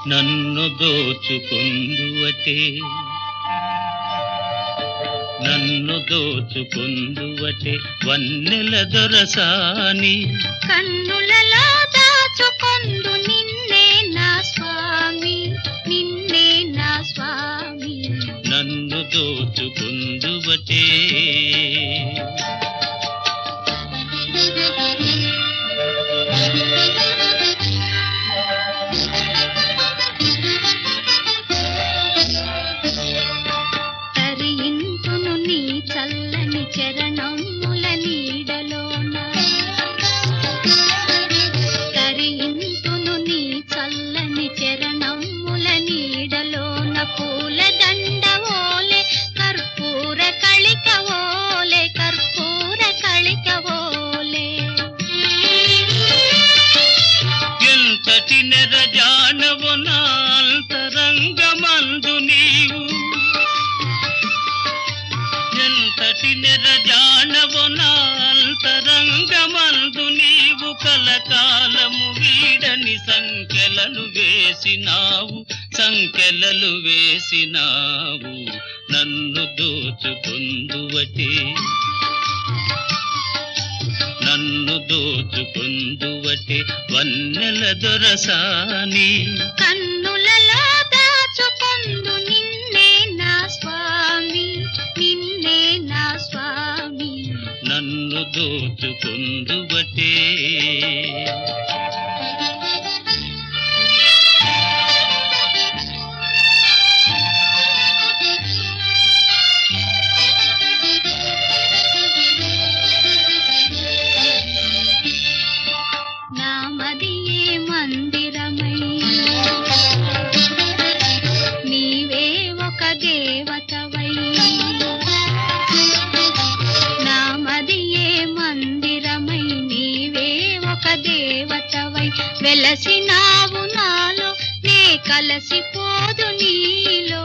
నన్ను దోచుకొందువటే నన్ను దోచుకొందువటే వన్నెల దొరసాని కన్నులలో దాచుకొందు నిన్నే నా స్వామి నిన్నే నా స్వామి నన్ను దోచుకొందువటే తరింతును నీ చల్లని చరణముల నీడలోన తరింతును నీ చల్లని చరణముల నీడలోన పూల దండవోలే కర్పూర కళికవోలే కర్పూర కళికవోలే ఎంతటి నెరజానవు నా అంతరంగమందు నీవు ఎంతటి నెరజానవు నా అంతరంగమందు నీవు కలకాలము వీడని సంకెలలు వేసినావు నన్ను దోచుకొందువటే నన్ను దోచుకొందువటే వన్నెల దొరసాని కన్నులలో దాచుకొందు నిన్నే నా స్వామి నిన్నే నా స్వామి నన్ను దోచుకొందువటే నామదియే మందిరమై నీవే ఒక దేవతవై నామదియే మందిరమై నీవే ఒక దేవతవై వెలసినావు నాలో నే కలసిపోదు నీలో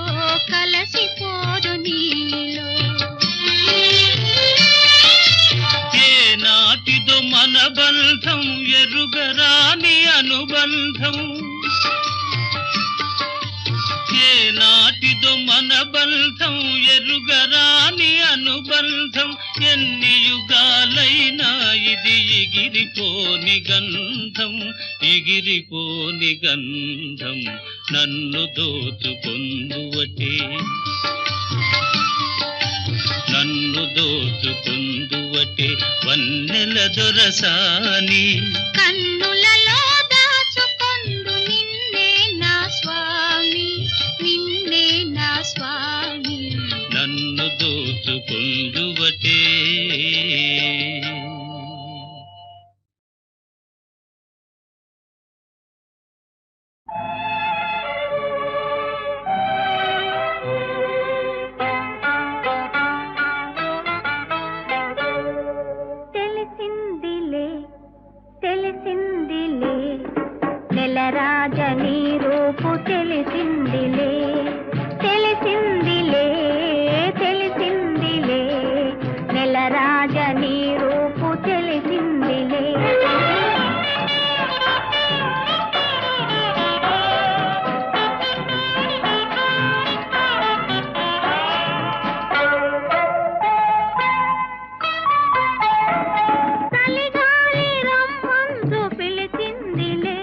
కలసిపోదు నీలో ఏ నాటిదో మన బంధం ఎరుగరాని అనుబంధం ఏ నాటిదో మన బంధం ఎరుగరాని అనుబంధం ఎన్ని యుగాలైనా ఇది ఎగిరిపోని గంధం నన్ను దోచుకొందువటే నన్ను దోచుకొందువటే వన్నెల దొరసాని కన్నులలో దాచుకొందు నిన్నే నా స్వామి నిన్నే నా స్వామి నన్ను దోచుకొందువటే తెలిసిందిలే తెలిసిందిలే నెలరాజని రూపు తెలిసిందిలే తెలిసిందిలే తెలిసిందిలే నెలరాజని రూపు తెలిసిందిలే చలిగాలి రమ్మందు పిలిచిందిలే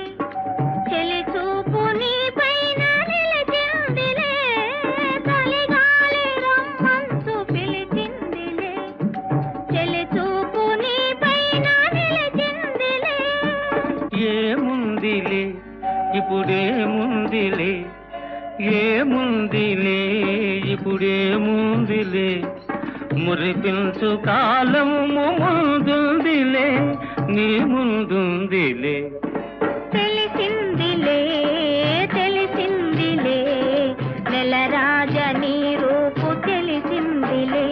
చెలి చూపు నీ పైన నిలిచిందిలే చలిగాలి రమ్మందు పిలిచిందిలే చెలి చూపు నీ పైన నిలిచిందిలే ఏముందిలే ఇప్పుడేముందిలే ఏముందిలే ఇప్పుడేముందిలే మురిపించు కాలము ముందుందిలే నీ ముందుందిలే తెలిసిందిలే తెలిసిందిలే నెలరాజని రూపు తెలిసిందిలే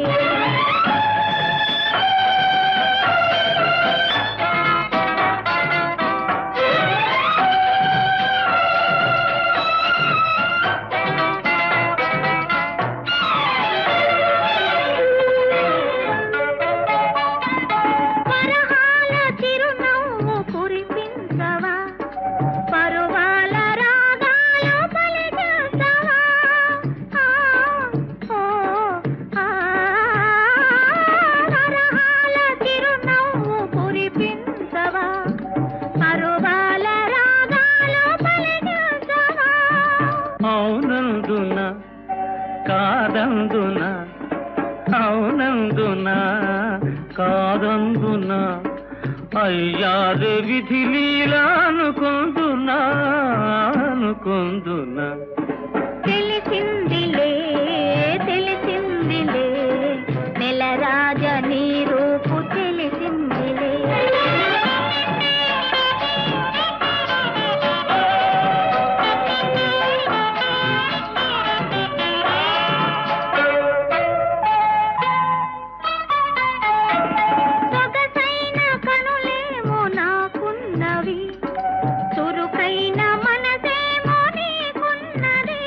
వరహాల చిరునవ్వు కురిపించ అవునందున కాదందున, అవునందున కాదందున, అయ్యారు విధి లీలా అనుకుందునా అనుకుందునా. తెలిసిందిలే తెలిసిందిలే నెలరాజ నీ రూపు తెలిసిందిలే. సొగసైన కనులేమో నాకున్నవి, చురుకైన మనసేమో నీకున్నది.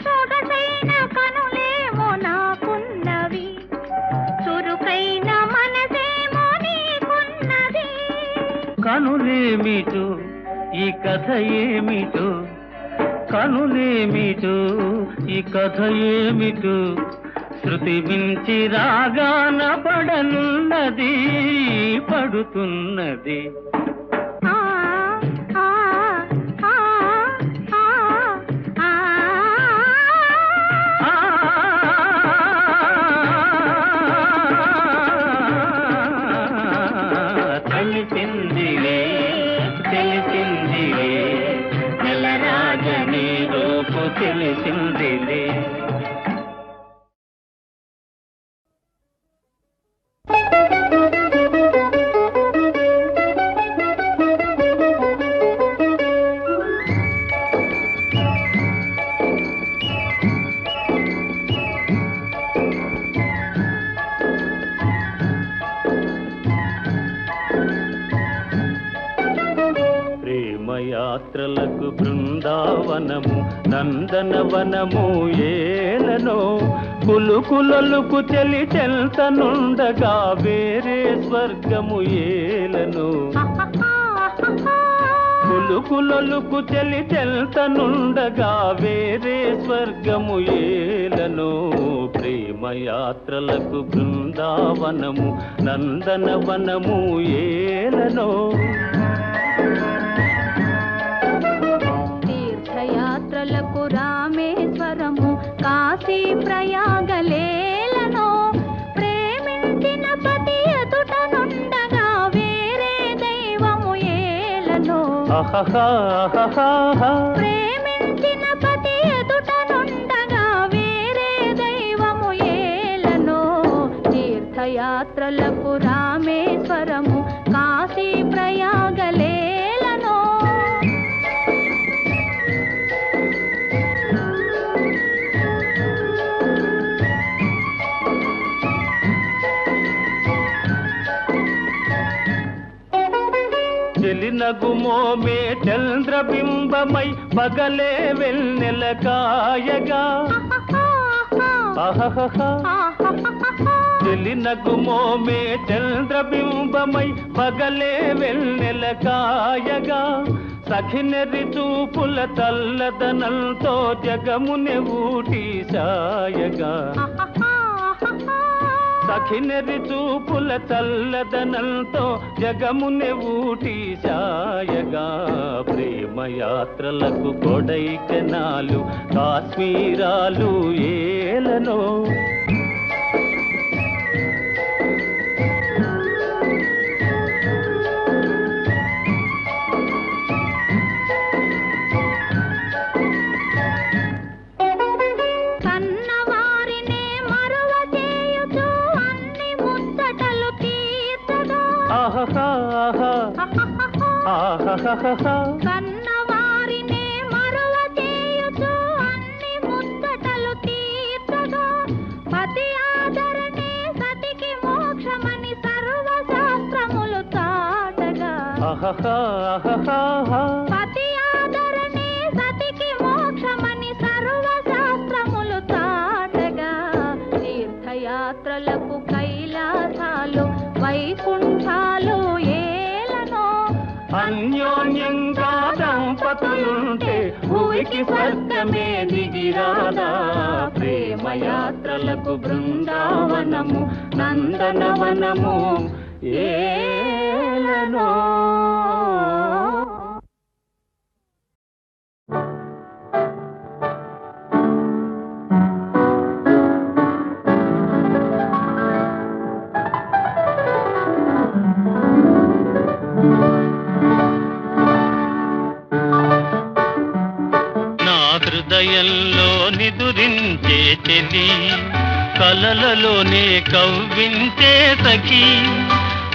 సొగసైన కనులేమో నాకున్నవి, చురుకైన మనసేమో నీకున్నది. కనులేమిటో ఈ కథ ఏమిటో, కనులేమిటో ఈ కథ ఏమిటో, శృతి మించి రాగాన పడనున్నది పడుతున్నది. ఆ ఆ ఆ ఆ ఆ తెలిసిందిలే తెలిసిందిలే నెలరాజ నీ రూపు తెలిసిందిలే. ప్రేమయాత్రలకు బృందావనము నందనవనము ఏలనో, కులుకులొలుకు చెలి చెల్తనుండగా వేరే స్వర్గము ఏలనో. కులుకులొలుకు చెలి చెల్తనుండగా వేరే స్వర్గము ఏలనో. ప్రేమయాత్రలకు బృందావనము నందనవనము ఏలనో. తీర్థయాత్రలకు రామేశ్వరము కాశీ ప్రయాగలేలనో, ప్రేమించిన పతి ఎదుట నుండగా వేరే దైవము ఏలనో. ప్రేమించిన పతి ఎదుట నుండగా వేరే దైవము ఏలనో. తీర్థయాత్రలకు రామేశ్వరము కాశీ ప్రయాగలేలనో. చెలినగుమోమే చంద్రబింబమై పగలే వెన్నెల కాయగా, చెలినగుమోమే చంద్రబింబమై పగలే వెన్నెల కాయగా, సఖినెరి చూపుల తల్లదనంతో జగముని ఊటి సాయగా. సఖినెరి చూపుల చల్లదనంతో జగముని ఊటి సాయగా. ప్రేమయాత్రలకు కొడైకెనాలు కాశ్మీరాలు ఏలనో. కన్నవారినే మరువ చేయుచు అన్ని ముచ్చటలు తీర్చగా, పతి ఆదరణే సతికి మోక్షమని సర్వశాస్త్రములు చాటగా. పతి ఆదరణే సతికి మోక్షమని సర్వశాస్త్రములు చాటగా. తీర్థయాత్రలకు కైలాసాలు వైకుంఠాలు ఏలనో. అన్యోన్యంగా దంపతులుంటే భూమికి స్వర్గమే దిగిరాదా. ప్రేమయాత్రలకు బృందావనము నందనవనము ఏలనో. హృదయంలో నిదురించే చెలి కలలలోనే కవ్వించే సఖీ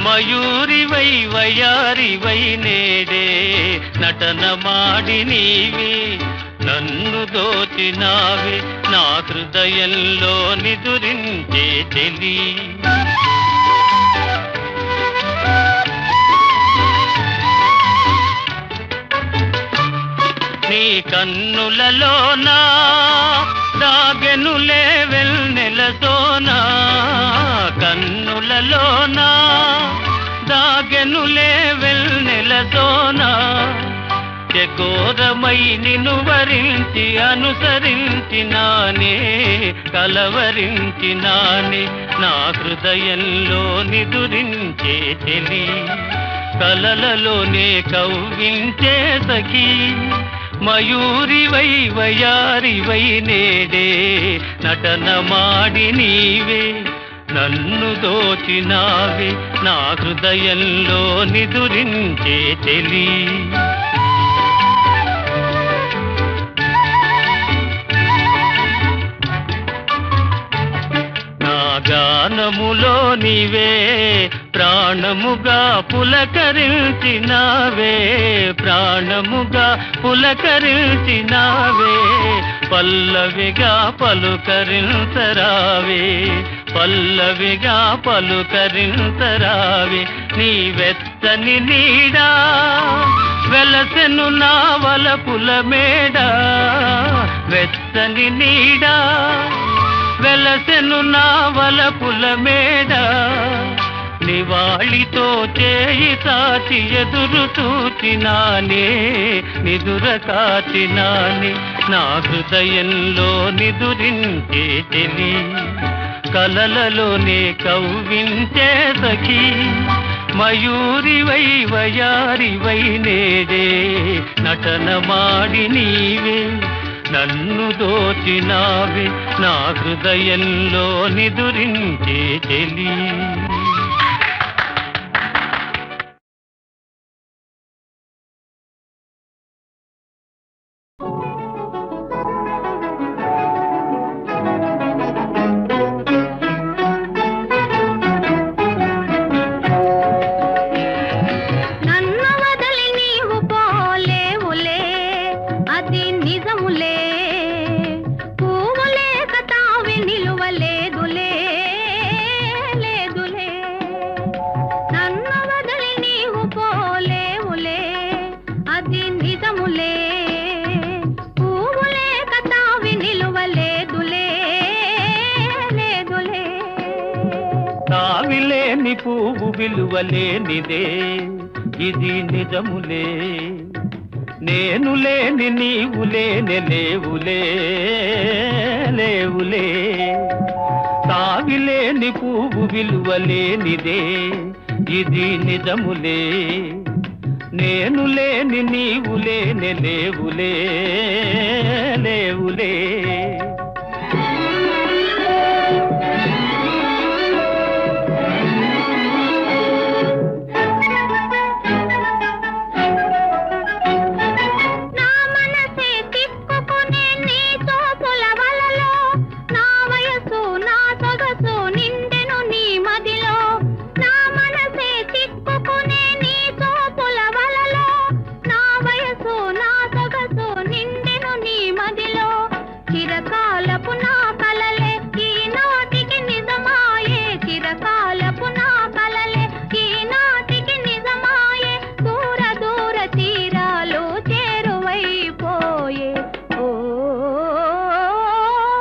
మయూరివై వయారివై నేడే నటన మాడి నీవే నన్ను దోచినావే నా హృదయంలో నిదురించే చెలి నీ కన్నులలోనా దాగెనులే వెన్నెలతోనా కన్నులలోనా దాగెనులే వెన్నెలతోనా చకోరమై నిన్ను వరించి అనుసరించినానే కలవరించినానే నా హృదయంలో నిదురించే చెలి కలలలోనే కవ్వించే సఖీ మయూరివై వయారివై నేడే నటన మాడి నీవే నన్ను దోచినావే నా హృదయంలో నిదురించే చెలి నా గానములో నీవే ప్రాణముగా పులకరించినావే ప్రాణముగా పులకరించినావే పల్లవిగా పలుకరించరావే పల్లవిగా పలుకరించరావే నీ వెచ్చని నీడా వెలసెను నా వలపుల మేడ వెచ్చని నీడా వెలసెను నా వలపుల మేడ నివాళితో చేయి సాచి ఎదురు చూచినానే నిదుర కాచినానే నా హృదయంలో నిదురించే చెలి కలలలోనే కవ్వించే సఖీ మయూరివై వయారివై నేడే నటన మాడి నీవే నన్ను దోచినావే నా హృదయంలో నిదురించే చెలి తావిలేని పువ్వు విలువలేనిదే ఇది నిజములే నేను లేని నీవు లేని లేవులే లేవులే తావిలేని పువ్వు విలువలేనిదే ఇది నిజములే నేను లేని నీవు లేని లేవులే లేవులే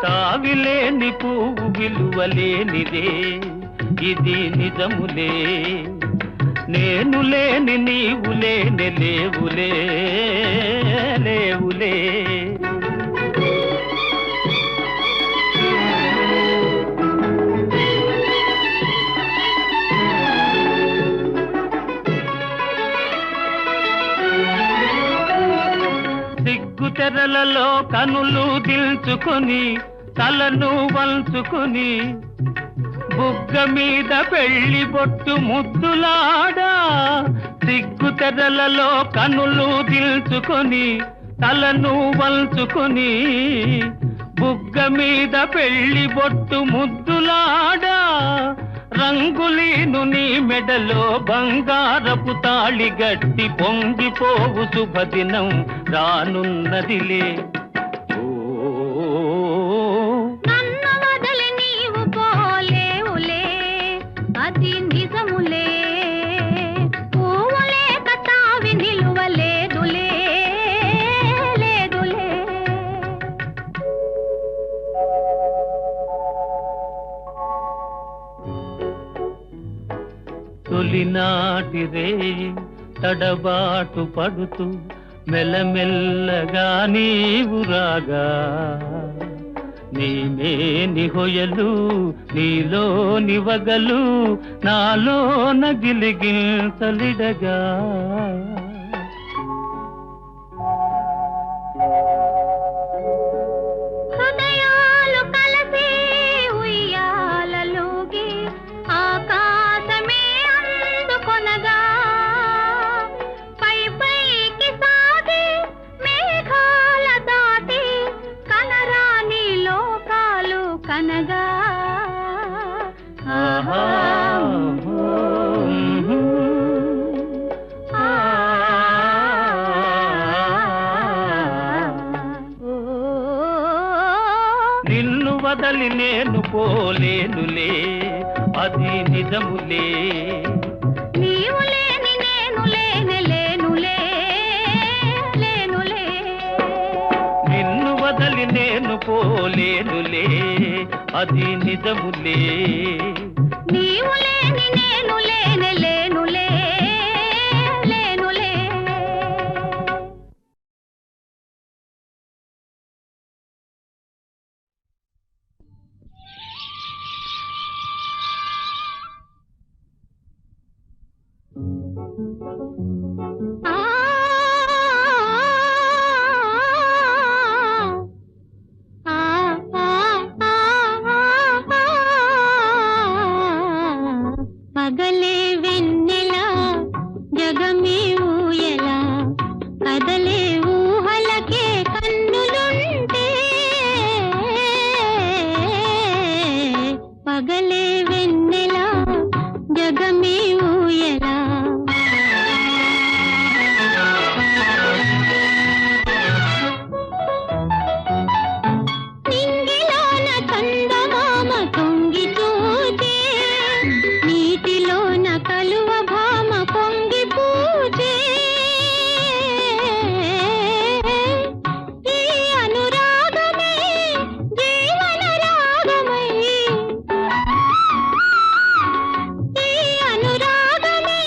తావిలేని పువ్వు విలువలేనిదే ఇది నిజములే నేను లేని నీవు లేని లేవులే లేవులే సిగ్గుతెరలలో కనులు దిల్చుకొని తలను వంచుకొని బుగ్గ మీద పెళ్లి బొట్టు ముద్దులాడా సిగ్గుతెరలలో కనులు దిల్చుకొని తలను వంచుకొని బుగ్గ మీద పెళ్లి బొట్టు ముద్దులాడా రంగులీను నీ మెడలో బంగారపు తాళి గట్టి పొంగిపోవు శుభదినం రానున్నదిలే. నన్ను వదిలి నీవు పోలేవులే, అది నిజములే. పువ్వులే కతావి నిలువలేదులే, లేదులే. తొలినాటి రేయి తడబాటు పడుతూ మెల్లమెల్లగా నీవు రాగా నీమే నిహొయలు నీలో నివగలు నాలో నగిలిగిల్తలిడగా హృదయాలు కలిసి ఉయ్యాలలోగి ఆకాశమే అందుకొనగా పై పైకి సాగి మేఘాల దాటి కనరాని లోకాలు కనగా. ఆహా నిన్ను వదలి నేను పోలేనులే, అది నిజములే. నీవు లేని నేను లేనే లేనులే, లేనులే. నిన్ను వదలి నేను పోలేనులే, అది నిజములే. నీవు లేని నేను లేనే లేనులే, లేనులే. ఆ పగలే వెన్నెల జగమే ఊయల కదలే ఊహలకే కన్నులుంటే పగలే వెన్నెల జగమే ఊయల నింగిలోన చందమామ తొంగి చూచే నీటిలోన కలువ భామ పొంగి పూచే ఈ అనురాగమే జీవన రాగమై ఈ అనురాగమే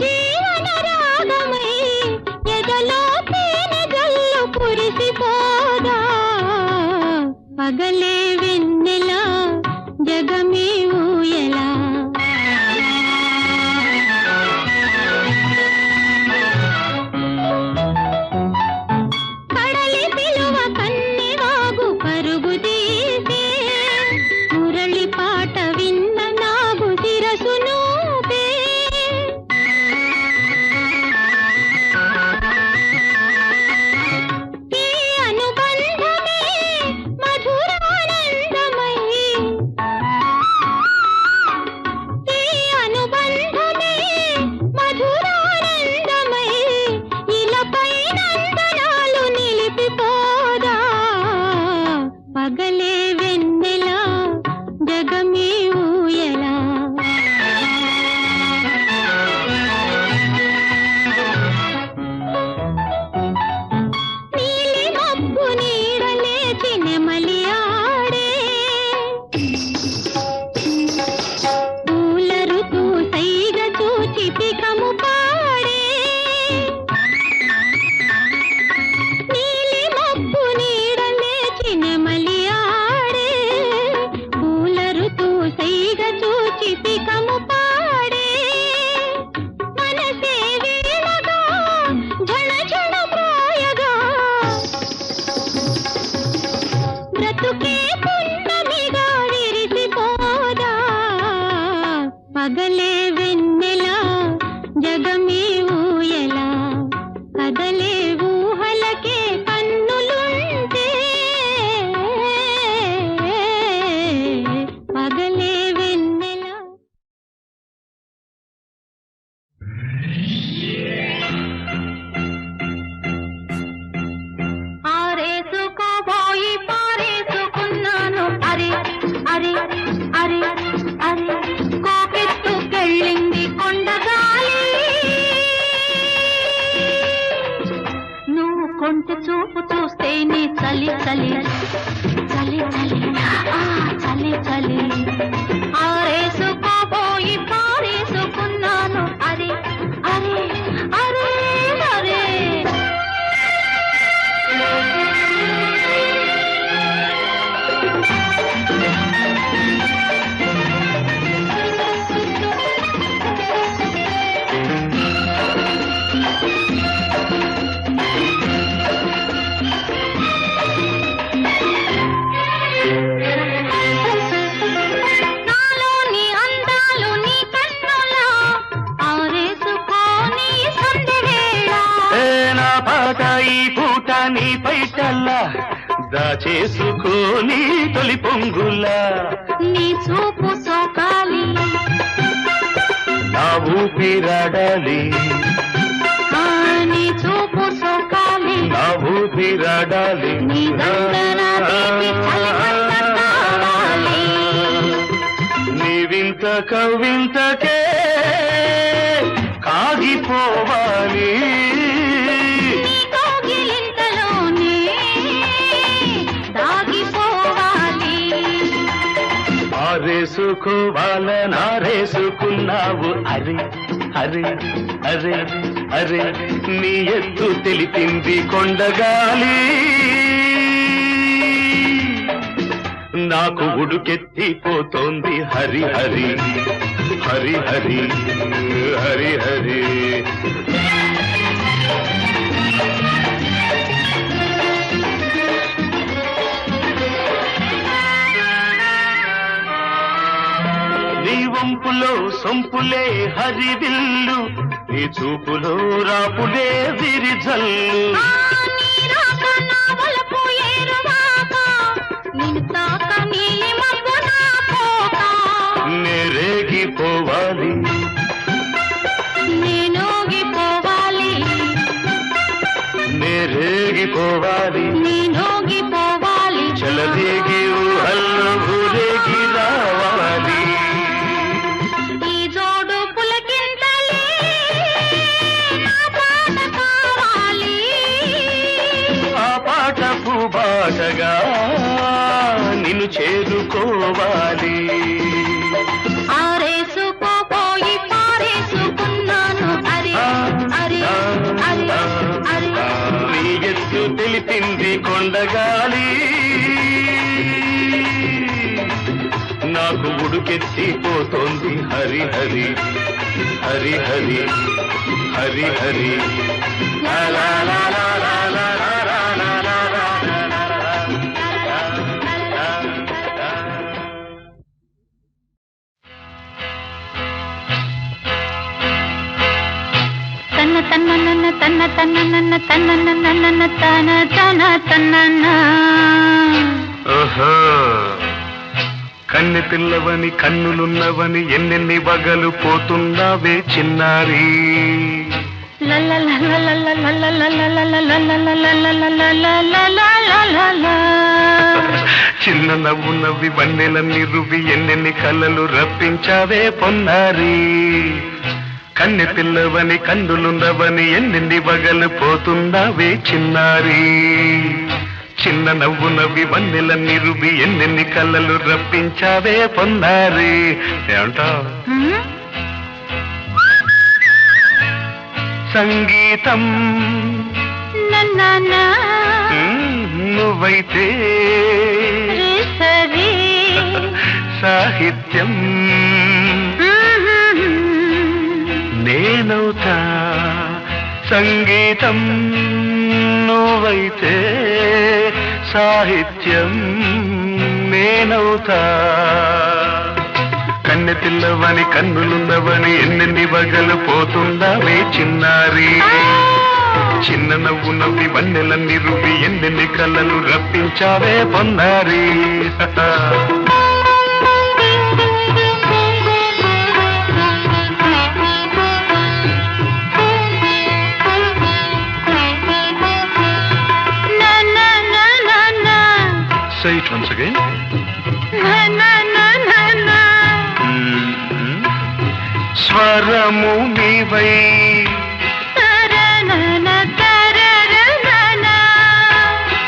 జీవన రాగమై ఎదలో తేనె జల్లు కురిసిపోదా పగలే వెన్నెల జగమే ఊయల కడలి పిలువ కన్నెవాగు పరుగు తీసే మురళి పాట విన్న నాగు శిరసు నూపే ఈ అనుబంధమే మధురానందమై ఈ అనుబంధమే మధురానందమై ఇలపై నందనాలు నిలిపిపోదా పగలే వెన్నెల జగమే ఊయల నీలి మబ్బు నీడలేచి నెమలి ఆడే పూల ఋతు సైగ చూచి పికము పాడే నీలి మబ్బు నీడలేచి నెమలి ఆడే పూల ఋతు సైగ చూచి పికము పాడే మనసే వీణగా ఝణ ఝణ మ్రాయగా బ్రతుకే పున్నమిగా విరిసిపోదా పగలే వెన్నెల జగమే ఊయల కదలే ఊహలకే చలి చలి చలి చలి ఆరేసుకోబోయి పారేసుకున్నాను అరే అరే అరే అరే ఈ పూట నీ పైటల్లా దాచేసుకోని తొలి పొంగులా నీ చూపు సోకాలి నా ఊపిరాడాలి నీ చూపు సోకాలి నా ఊపిరాడాలి నీ దండన తీపి చలిమంట కావాలి నీ వింత కవింతకే కాగిపోవాలి ఆరేసుకోవాలనారేసుకున్నావు అరే అరే అరే అరే నీ ఎత్తు తెలిపింది కొండగాలి నాకు ఉడుకెత్తిపోతోంది హరి హరి హరి హరి హరి హరి వంపులో సొంపులే హరివిల్లు నీ చూపులో రాపులే విరిజల్లు నేరేగిపోవాలి నేనోగిపోవాలి నేరేగిపోవాలి నేనోగిపోవాలి చలదేగి ఊహల్లో ఊరేగి రావాలి బాటగా నిన్ను చేరుకోవాలి ఆరేసుకోపోయి పారేసుకున్నాను అరే అరే అరే అరే నీ ఎత్తు తెలిపింది కొండగాలి నాకు ఉడుకెత్తిపోతోంది హరి హరి హరి హరి హరి హరి లా లా లా లా లా లా తన్న తన్న తన్న తన్న తన్న తన తన తన్న ఓహో కన్నె పిల్లవని కన్నులున్నవని ఎన్నెన్ని వగలు పోతున్నావే చిన్నారి చిన్న నవ్వు నవ్వి వన్నెలన్నీ రువి ఎన్నెన్ని కళ్ళలు రప్పించావే పొన్నారి కన్నె పిల్లవని కన్నులున్నవని ఎన్నెన్ని వగలు పోతున్నావే చిన్నారి చిన్న నవ్వు నవ్వి వన్నెలన్నీ రువి ఎన్నెన్ని కళ్ళలు రప్పించావే పొన్నారి ఏమంటావు సంగీతం నువ్వైతే సాహిత్యం నేనవుతా సంగీతం నువ్వైతే సాహిత్యం నేనవుతా కన్నె పిల్లవని కన్నులున్నవని ఎన్నెన్ని వగలు పోతుందావే చిన్నారి చిన్న నవ్వు నవ్వి వన్నెలన్నీ రువి ఎన్నెన్ని కళ్ళలు రప్పించావే పొన్నారి Say it once again. స్వరము నీవై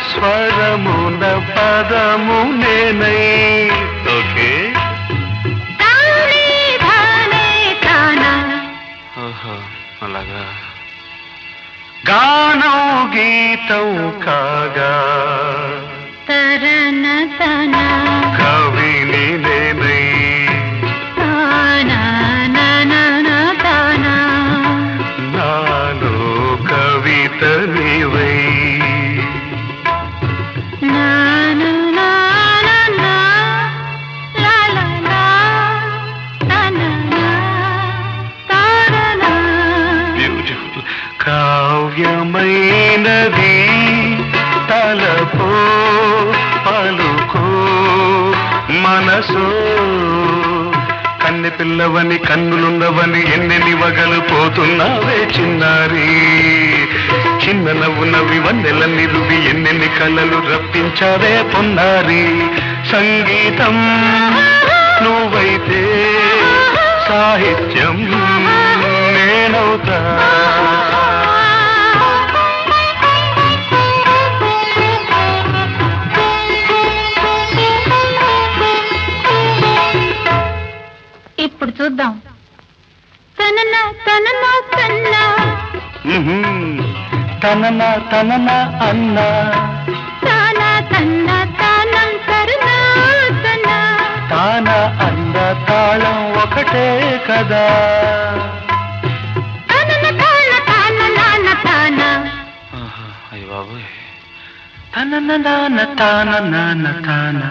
స్వరము పదము నేనై. ఓకే తానే తానే తానా. ఆహా, అలాగా. గానం గీతం కాగా తరన తన కవిని నేనై. తానా నన తానా. నాలో కవిత నీవై. నాను నానా లా లా లా తననా తారనా. బ్యూటిఫుల్. కావ్యమైనది తలపో పలుకో మనసో. కన్నె పిల్లవని కన్నులున్నవని ఎన్నెన్ని వగలు పోతున్నావే చిన్నారి. చిన్న నవ్వు నవ్వి వన్నెలన్నీ రువి ఎన్నెన్ని కళ్ళలు రప్పించావే పొన్నారి. సంగీతం నువ్వైతే సాహిత్యం నేనవుతా. ఇప్పుడు చూద్దాం. తనన తనన తన్న తనన తనన అన్న తాన తన్న తానం తరుణ తన. తాన అన్న తాళం ఒకటే కదా. తనన తాన తాన నాన తాన. అయ్య బాబోయ్. తనన నాన్న తాన నాన్న తాన.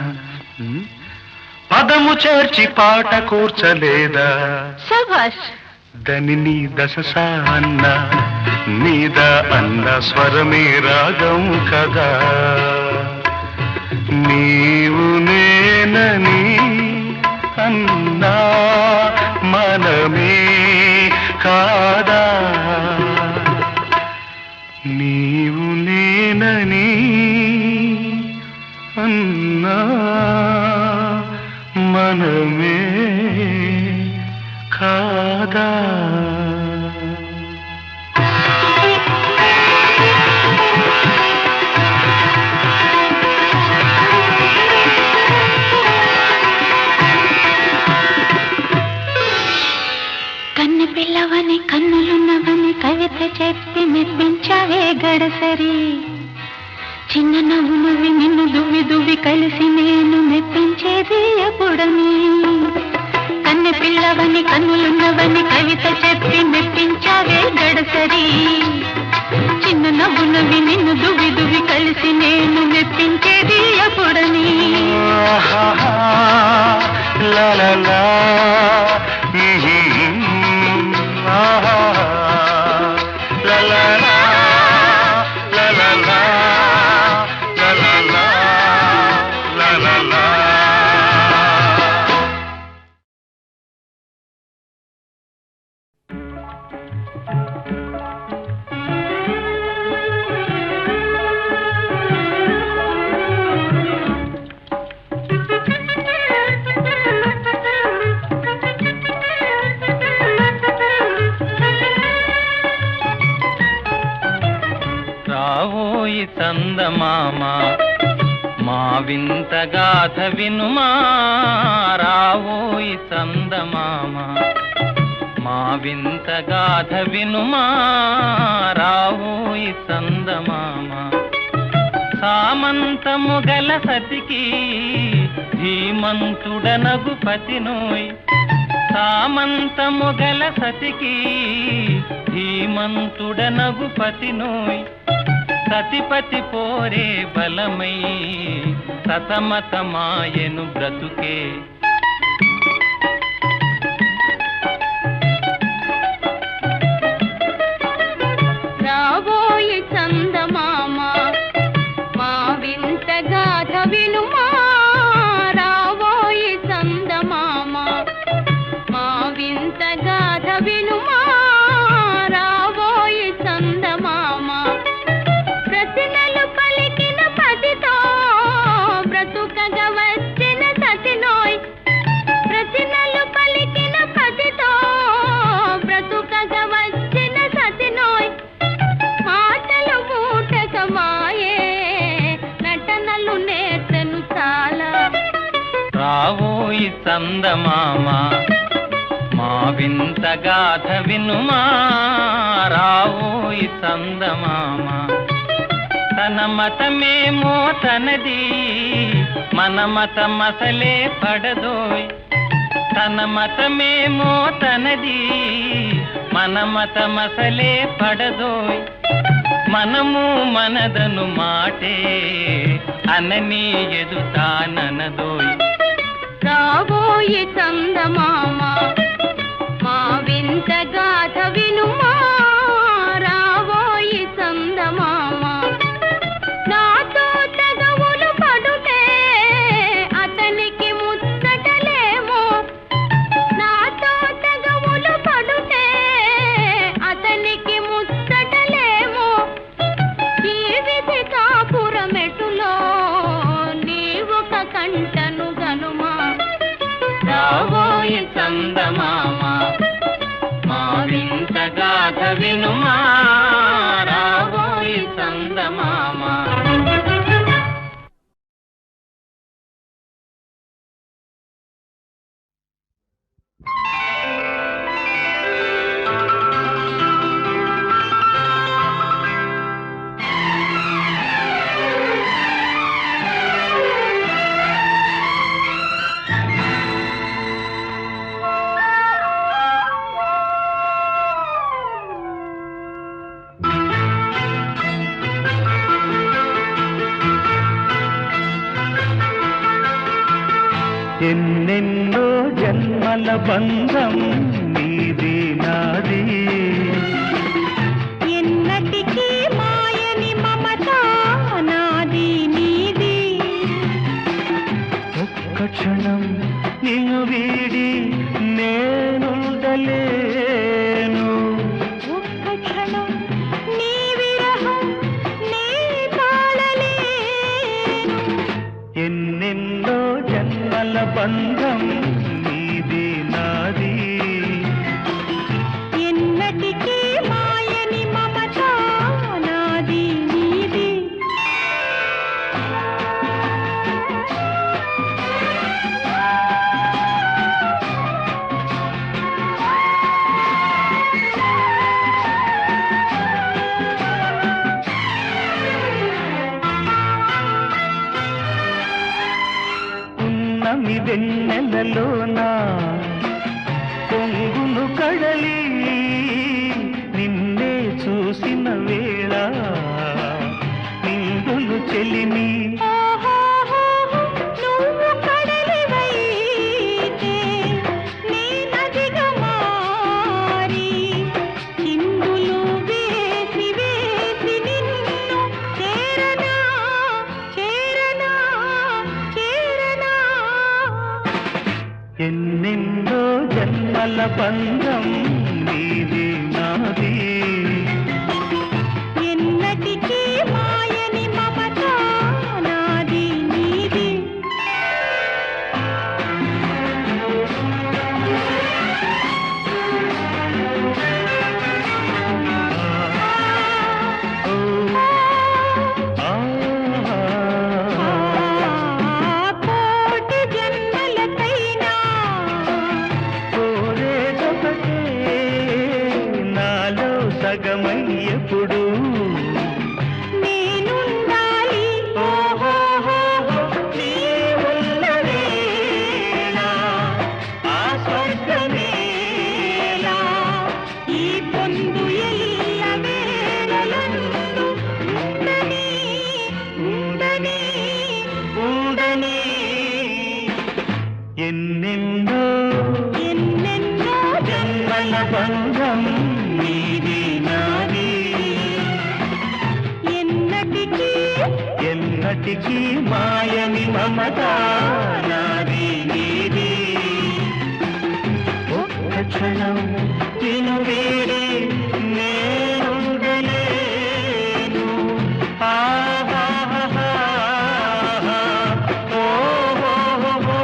పదము చేర్చి పాట కూర్చలేదా. శభాష్. దని దశ అన్న మీద అన్న స్వరమే రాగం కదా. నీవు నేనని అన్నా మనమే కాదా. నీవు నేనని అన్నా మనమే కాదా. కన్నె పిల్లవని కన్నులున్నవని కవిత చెప్పి మెప్పించావే గడసరి. చిన్న నవ్వు నవ్వి నిన్ను దువ్వి దువ్వి కలిసి నేను మెప్పించేది ఎప్పుడని. కన్నె పిల్లవని కన్నులున్నవని కవిత చెప్పి మెప్పించావే గడసరి. చిన్న నవ్వు నవ్వి నిన్ను దువ్వి దువ్వి కలిసి నేను మెప్పించేది ఎప్పుడని. లా లా లా. లా లా లా. లా లా లా. లా లా లా. లా లా లా. రావోయి చందమామ మా వింత గాథ వినుమా. రావోయి చందమామ మా వింత గాథ వినుమా. రావోయి చందమామ. సామంతము గల సతికి ధీమంతుడనగు పతినోయ్. సామంతము గల సతికి ధీమంతుడనగు పతినోయ్. సతిపతి పోరే బలమై సతమతమాయను బ్రతుకే. రాబోయి చందమామ మా వింత గాథ వినుమా. రాబోయి చందమామ మా వింత గాథ వినుమా. రాబోయి చందమామ. ప్రతినలు పలికిన పతితో బ్రతుకగా వచ్చిన సతినోయ్. రావోయి చందమామ మా వింత గాథ వినుమా రావోయి చందమామ తన మతమేమో తనది మన మతమసలే పడదోయ్ తన మతమేమో తనది మన మతమసలే పడదోయ్ మనము మనదను మాటే అనని ఎదుతాననదోయ్ రాబోయే చందమామ మా వింత గాథ వినుమా రాబోయే చందమామ నాతో తగవులు పడుతే అతనికి ముచ్చటలేమో నాతో తగవులు పడుతే అతనికి ముచ్చటలేమో ఈ విధి కాపురమెటులో నీవొక కంటను గనుమా రావోయి చందమామ మా వింత గాథ వినుమా రావోయి చందమామ ఎన్నెన్నో జన్మల బంధం నీది నాది ఎన్నటికీ మాయని మమత నాది నీది ఒక్క క్షణం నిన్ను వీడి నేనుండలేను ఒక్క క్షణం నీ విరహం నీ తాళలేను ఎన్నెన్నో జన్మల బంధం నీది నాది ఎన్నటికీ మాయని మమత నాది నీది ఉన్నమి వెన్నెలలోనా పొంగును కడలి నిన్నే చూసిన వేళ నిందులు చెలిమి నువ్వు కడలివైతే నీ నదిగా మారి చిందులు వేసి వేసి నిన్ను చేరనా చేరనా చేరనా ఎన్నెన్నో జన్మల బంధం నీది నాది ఎన్నటికీ మాయని మమత నాది నీది కోటి జన్మలకైనా కోరేదొకటే నాలో సగమయ్యప్పుడు నేనుండాలి నీ ఉన్న వేళ ఆ స్వర్గమేలా ఈ పొందు ఎల్ల వేళలందు ఉండని ఉండని ఉండని ఎన్నెన్నో ఎన్నెన్నో జన్మల బంధం నీది నాది ఎన్నటికీ ఎన్నటికీ మాయని మమత నాది నీది ఒక్క క్షణం నిన్ను వీడి నేనుండలేను ఆహాహాహా. ఓహోహోహో.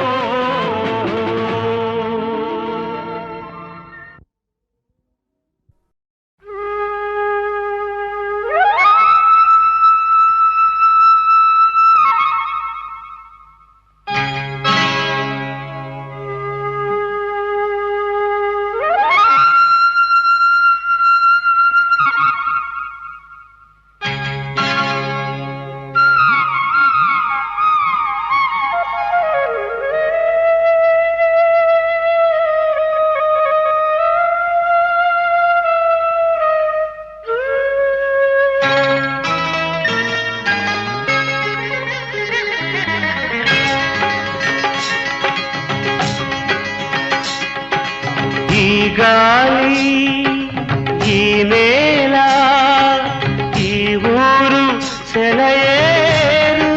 గాలి ఈ నేల ఈ ఊరు సెలయేరు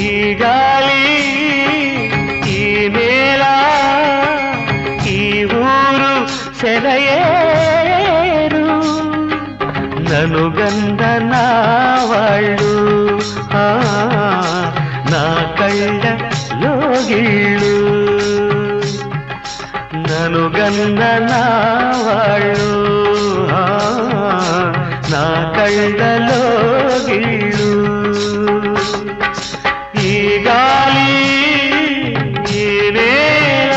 ఈ గాలి ఈ నేల ఈ ఊరు సెలయేరు నను గంధనా వాళ్ళు నా కళ్ళలో గిళ్ళు నను గంధనా వాళ్ళు నా కళ్ళలో గిళ్ళు ఈ గాలి ఈ నేల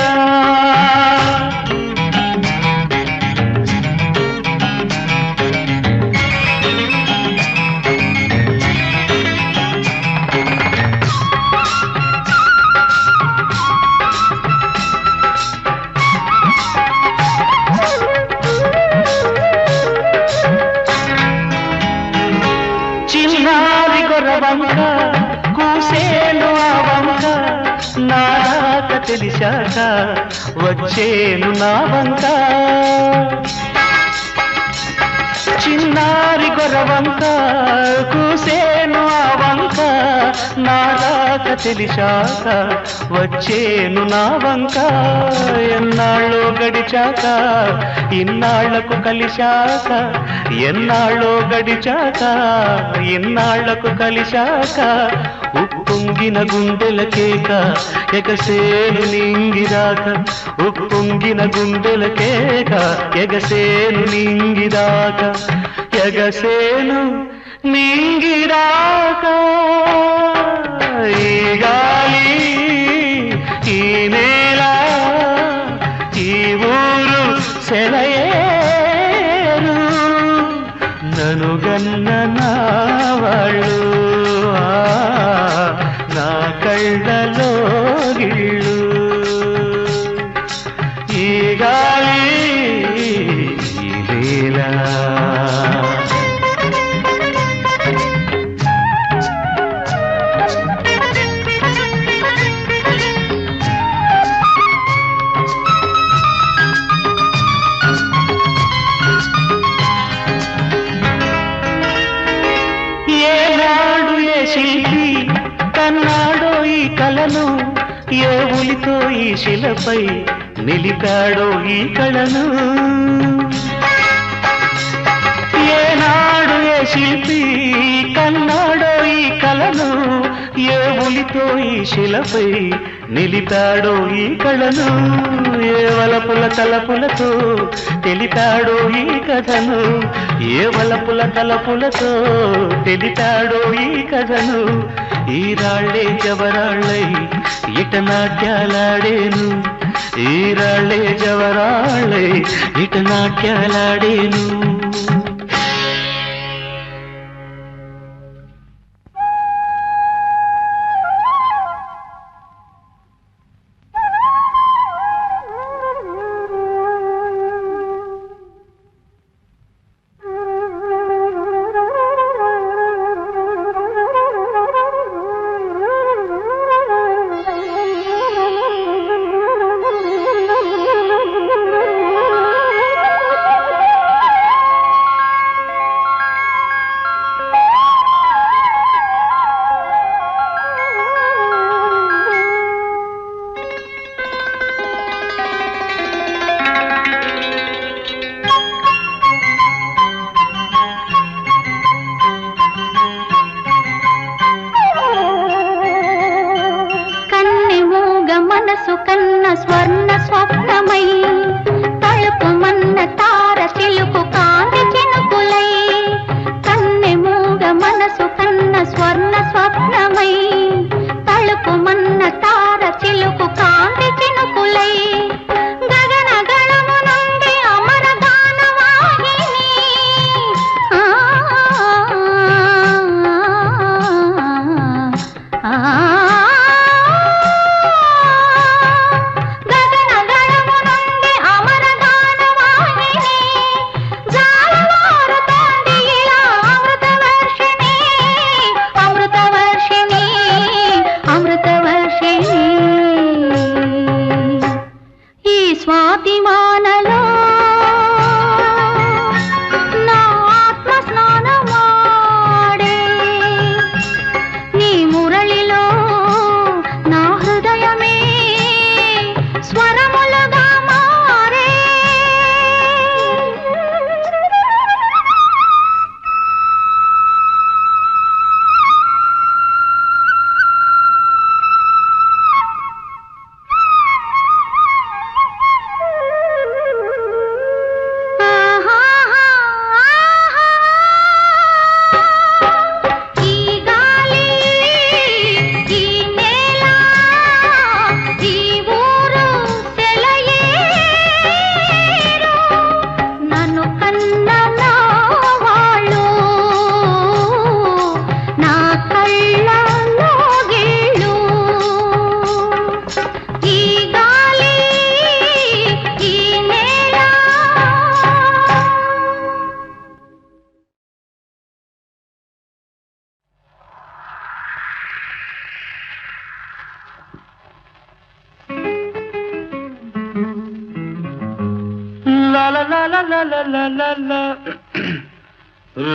చిన్నారి గొర్రవంక కూసేను ఆ వంక నాక తెలిసాక వచ్చేను నా వంక చిన్నారి గొర్రవంక కూసేను ఆ వంక నాక తెలిసాక వచ్చేను నా వంక ఎన్నాళ్ళో గడిచాక ఇన్నాళ్లకు కలిశాక ఎన్నాళ్ళో గడిచాక ఇన్నాళ్లకు కలిశాక ఉప్పొంగిన గుండెల కేక ఎగసేను నింగిదాక ఉప్పొంగిన గుండెల కేక ఎగసేను నింగిదాక ఎగసేను నింగిదాక ఈ గాలి ఈ నేల ఈ ఊరు సెలయేరు నను గన్ననా వాళ్ళు నా కళ్ళలో గిళ్ళు ఈ గాలి ఈ నేల శిల్పి కన్నాడో ఈ కళను ఏ ఉలితో ఈ శిలపై నిలిపాడో ఈ కళను ఏనాడు ఏ శిల్పి కన్నాడో ఈ కళను ఏ ఉలితో ఈ శిలపై నిలిపాడో ఈ కళను ఏ వలపుల తలపులతో తెలిపాడో ఈ కథను ఏ వలపుల తలపులతో తెలిపాడో ఈ కథను ఈ రాళ్ళే జవరాళ్ళై ఇట నాట్యాలాడేను ఈ రాళ్ళే జవరాళ్ళై ఇట నాట్యాలాడేను మనసు కన్న స్వర్ణ స్వప్నమై తలుపు మన్న తార చిలుకు కాంతి చినుకులై కన్నె మూగ మనసు కన్న స్వర్ణ స్వప్నమై తలుపు మన్న తార చిలుకు కాంతి చినుకులై గగన గణము నుండి అమర గానవాహిని గగన గణము నుండి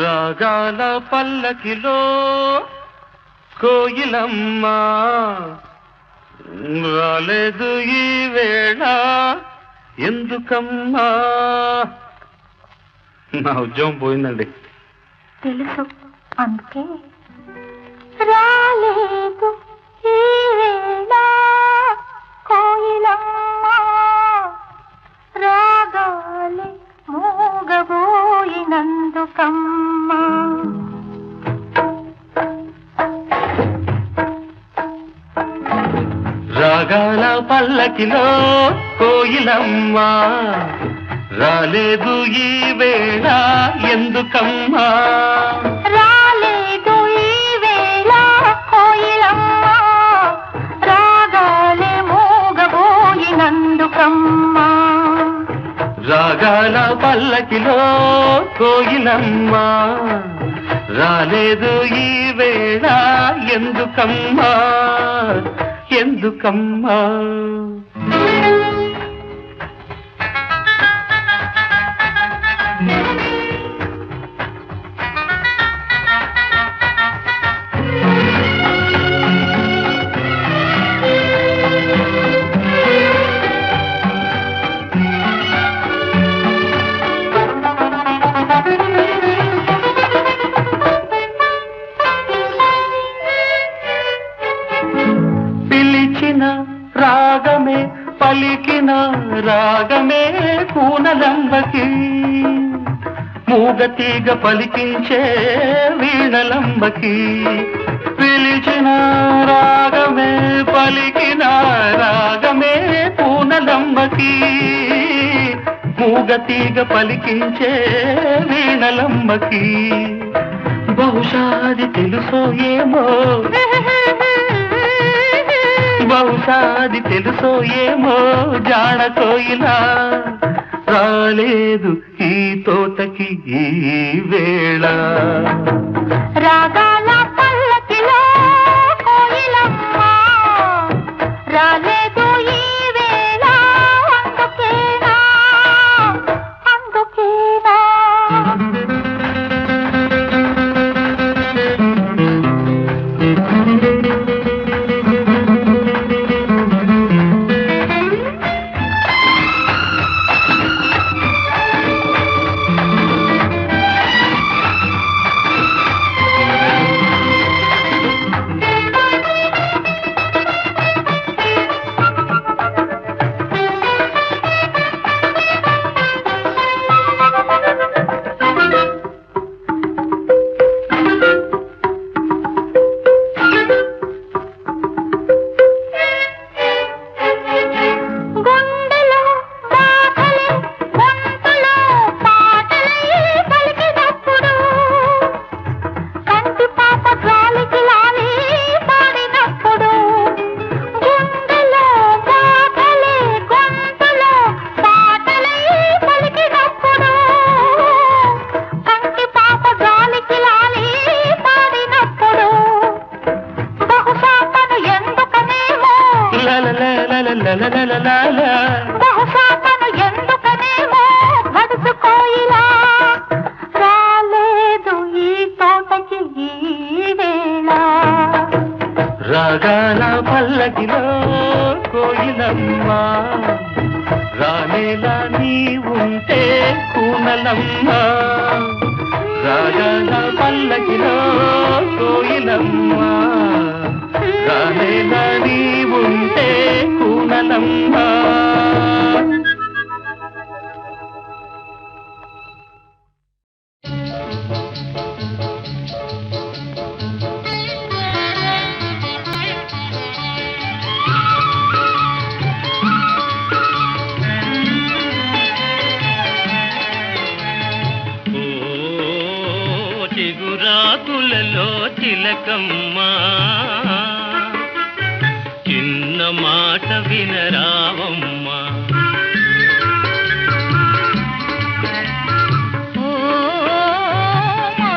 రాగాల పల్లకిలో కోయిలమ్మ రాలేదు ఈ వేళ ఎందుకమ్మా. నా ఉద్యోగం పోయిందండి. తెలుసు, అందుకే రాలేదు ఈ వేళ కోయిలమ్మ రాగాలి మూగబోయినందుకమ్మా. రాగాల పల్లకిలో కోయిలమ్మ రాలేదు ఈ వేళ ఎందుకమ్మా. రాలేదు ఈ వేళ కోయిలమ్మ రాగాలి మూగబోయినందుకమ్మా. రాగాల పల్లకిలో కోయిలమ్మ రాలేదు ఈ వేళ ఎందుకమ్మా ఎందుకమ్మా. పిలిచిన రాగమే పలికిన రాగమే కూనలంబకి మూగతీగ పలికించే వీణలంబకి. పిలిచిన రాగమే పలికిన రాగమే కూనలంబకి మూగతీగ పలికించే వీణలంబకి. బహుశా అది తెలుసో ఏమో బహుశా అది తెలుసో ఏమో జాడ కోయిలా రాలేదు ఈ తోటకి ఈ వేళ. రాగాల పల్లకిలో కోయిలమ్మ రాలేదు ఈ వేళ అందుకేనా అందుకేనా. బహుశా తను ఎందుకనేమో గడుసు కోయిలా రాలేదు ఈ తోటకి ఈ వేళ. రాగాల పల్లకిలో కోయిలమ్మ రానేలా నీ ఉంటే కూనలమ్మ. రాగాల పల్లకిలో కోయిలమ్మ రానేలా నీ ఉంటే కూనలమ్మ. చిగురాకులలో చిలకమ్మ చిన్న మాట వినరావమ్మ.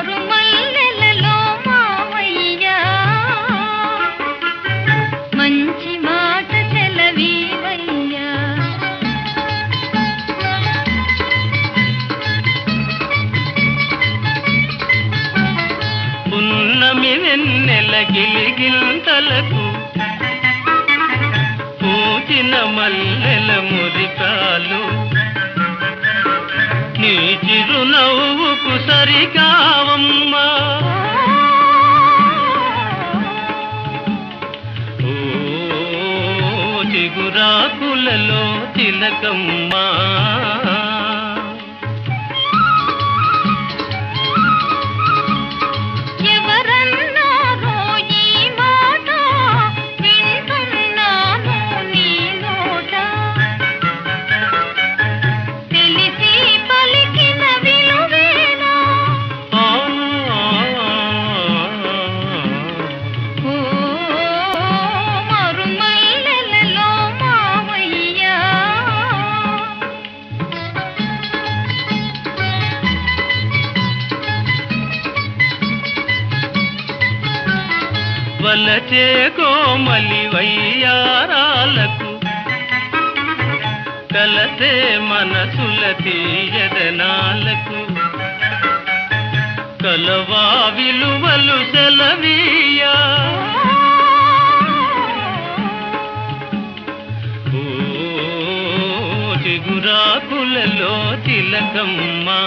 మరుమల్లెలలో మావయ్య మంచి మాట సెలవీవయ్యా. గిలిగింతలకు పూచిన మల్లెల మురికాలు నీ చిరునవ్వుకు సరికావమ్మా. ఓ చిగురాకులలో తిలకమ్మా. వలచే కోమలి వయ్యారాలకు కలసే మనసుల తీయదనాలకు కలవా విలువలు సెలవీయా. ఓ చిగురాకులలో తిలకమ్మా.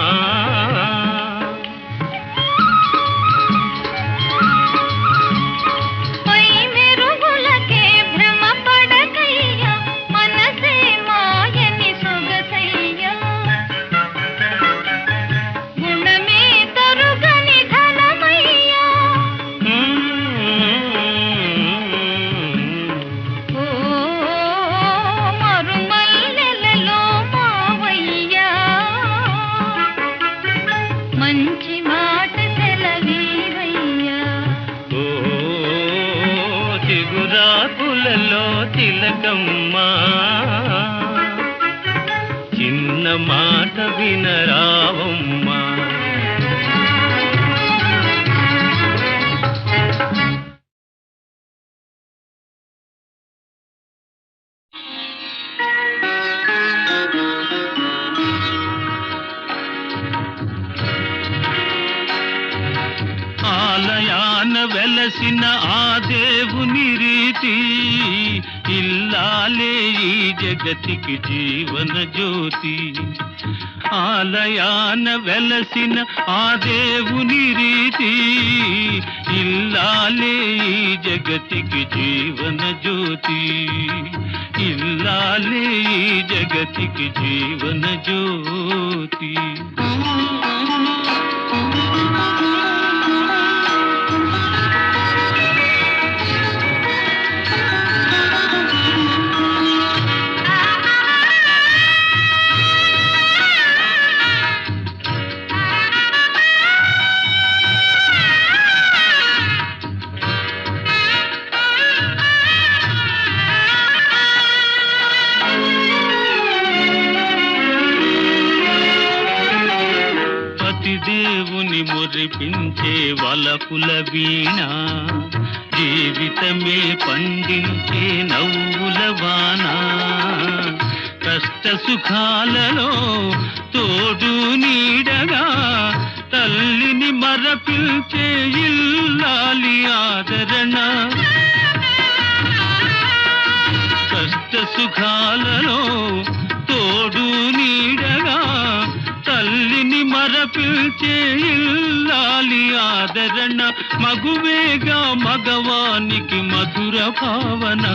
చిగురాకులలో తిలకమ్మా. చిన్న మాట వినరావమ్మా. ఆలయాన వెలసిన ఆ దేవుని రీతి ఇల్లాలే ఈ జగతికి జీవన జ్యోతి. ఆలయాన వెలసిన ఆ దేవుని రీతి ఇల్లాలే ఈ జగతికి జీవన జ్యోతి. ఇల్లాలే ఈ జగతికి జీవన జ్యోతి. దేవుని మురిపించే వలపుల వీణ జీవితమే పండించే నవ్వుల వాన. కష్ట సుఖాలలో తోడు నీడగా తల్లిని మరపించే ఇల్లాలి ఆదరణ. కష్ట సుఖాలలో తోడు నీడగా తల్లిని మరపిల్చే ఇల్లాలి ఆదరణ. మగువేగా మగవానికి మధుర భావన.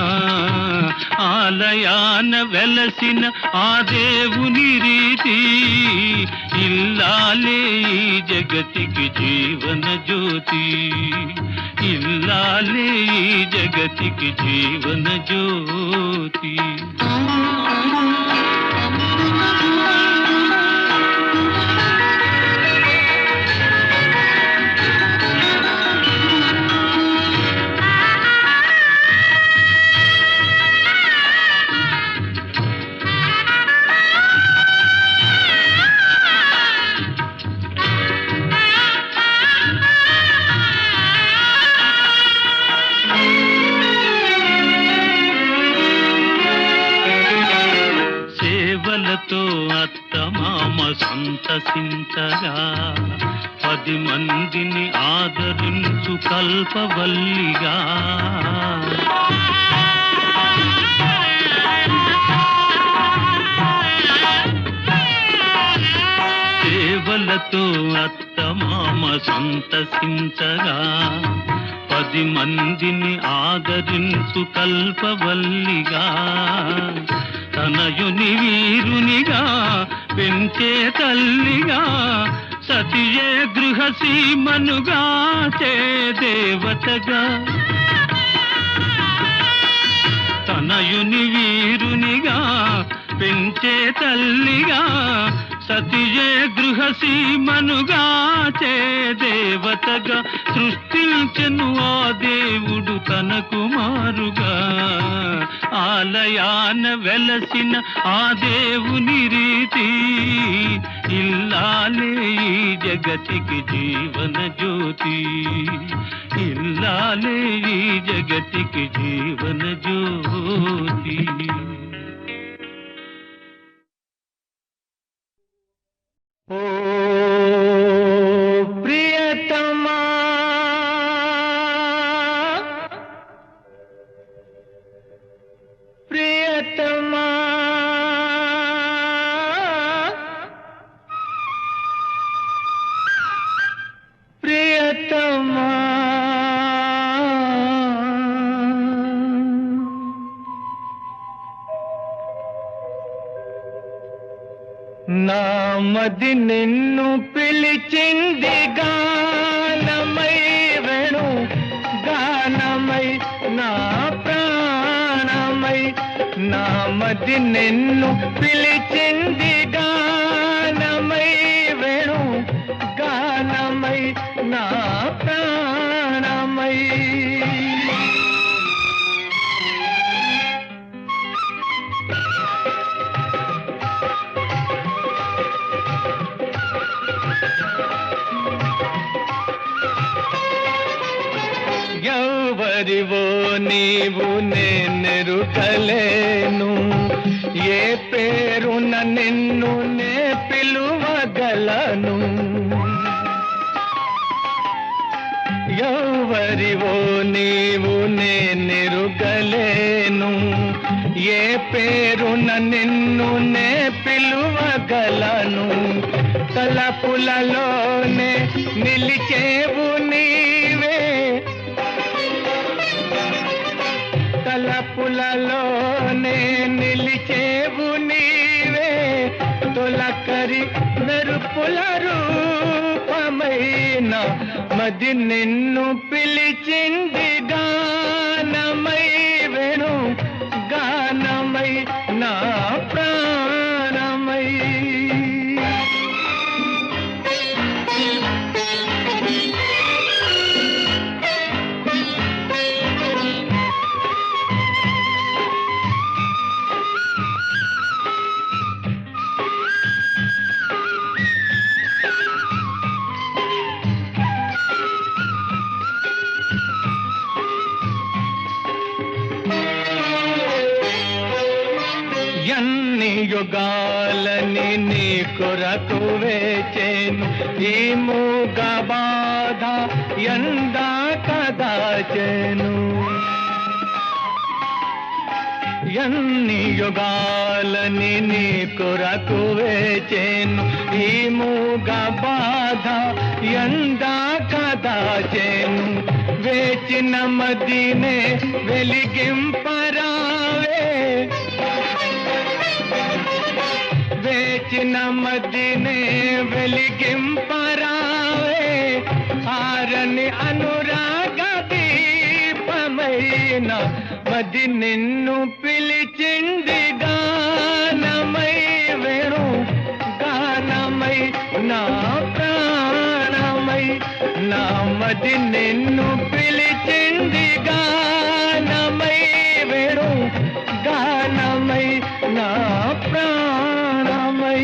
ఆలయాన వెలసిన ఆ దేవుని రీతి ఇల్లాలే ఈ జగతికి జీవన జ్యోతి. ఇల్లాలే ఈ జగతికి జీవన జ్యోతి. సేవలతో అత్తమామ సంతసించగా 10 మందిని ఆదరించు కల్పవల్లిగా సేవలతో అత్తమామ సంతసించగా 10 మందిని ఆదరించు కల్పవల్లిగా తనయుని వీరునిగా పెంచే తల్లిగా సతియే గృహసీమనుగా చే దేవతగా తనయుని వీరునిగా పెంచే తల్లిగా సతియే గృహసీమనుగా చే దేవతగా సృష్టించెను ఆ దేవుడు తన కుమారుగా ఆలయాన వెలసిన ఆ దేవుని రీతి ఇల్లాలే ఈ జగతికి జీవన జ్యోతి ఇల్లాలే ఈ జగతికి జీవన జ్యోతి ఓ ప్రియతమా ప్రియతమా ప్రియతమా నామది నిన్ను పిలిచింది గానమై వేణు గానమై నా ప్రాణమై నామది నిన్ను పిలిచింది గానమై వేణు గానమై నా ప్రాణమై ఎవరివో నీవు నేనెరుగలేను ఏ పేరున నిన్ను నే పిలువగలను ఎవరివో నీవు నేనెరుగలేను ఏ పేరున నిన్ను నే పిలువగలను తలపులలోనే నిలిచేవు నీవే తలపులలోనే నిలిచేవు నీవే తొలకరి మెరుపుల రూపమైన మది నిన్ను పిలిచింది గానమై వేణు గానమై నా ప్రాణమై ఎన్ని యుగాలని నీ కొరకు వేచేను ఈ మూగ బాధ ఎందా కదాచెను ఎన్ని యుగాలని నీ కొరకు వేచేను ఈ మూగ బాధ ఎందా కదాచెను వేచిన మదినే వెలిగింపరావే వేచిన మదినే వెలిగింపరావే ఆరని అనురాగ దీపమైన మది నిన్ను పిలిచింది గానమై వేణు గానమై నా ప్రాణమై నా మది నిన్ను పిలిచింది గానమై వేణు గానమై నా ప్రాణమై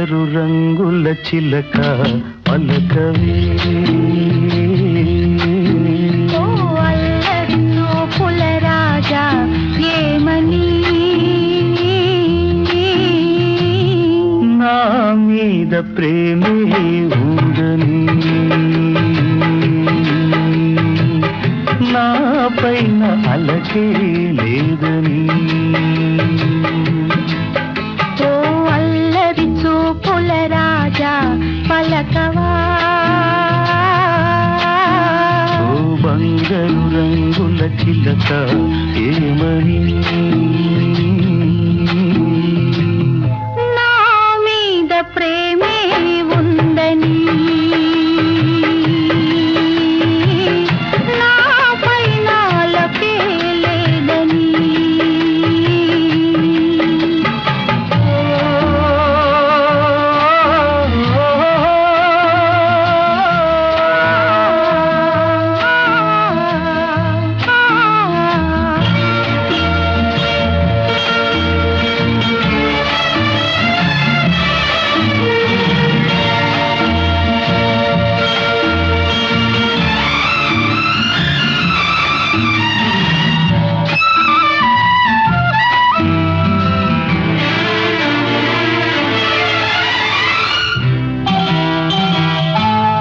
బంగారు రంగుల చిలక పలకవే ఓ అల్లరి నోపుల రాజా ఏమని నా మీద ప్రేమే ఉందని నా పైన అలకే లేదని ఓ అల్లరి చూపుల రాజా పలకవా ఓ బంగారు రంగుల చిలక ఏమని నా మీద ప్రేమే ఉందని నా పైన అలకే లేదని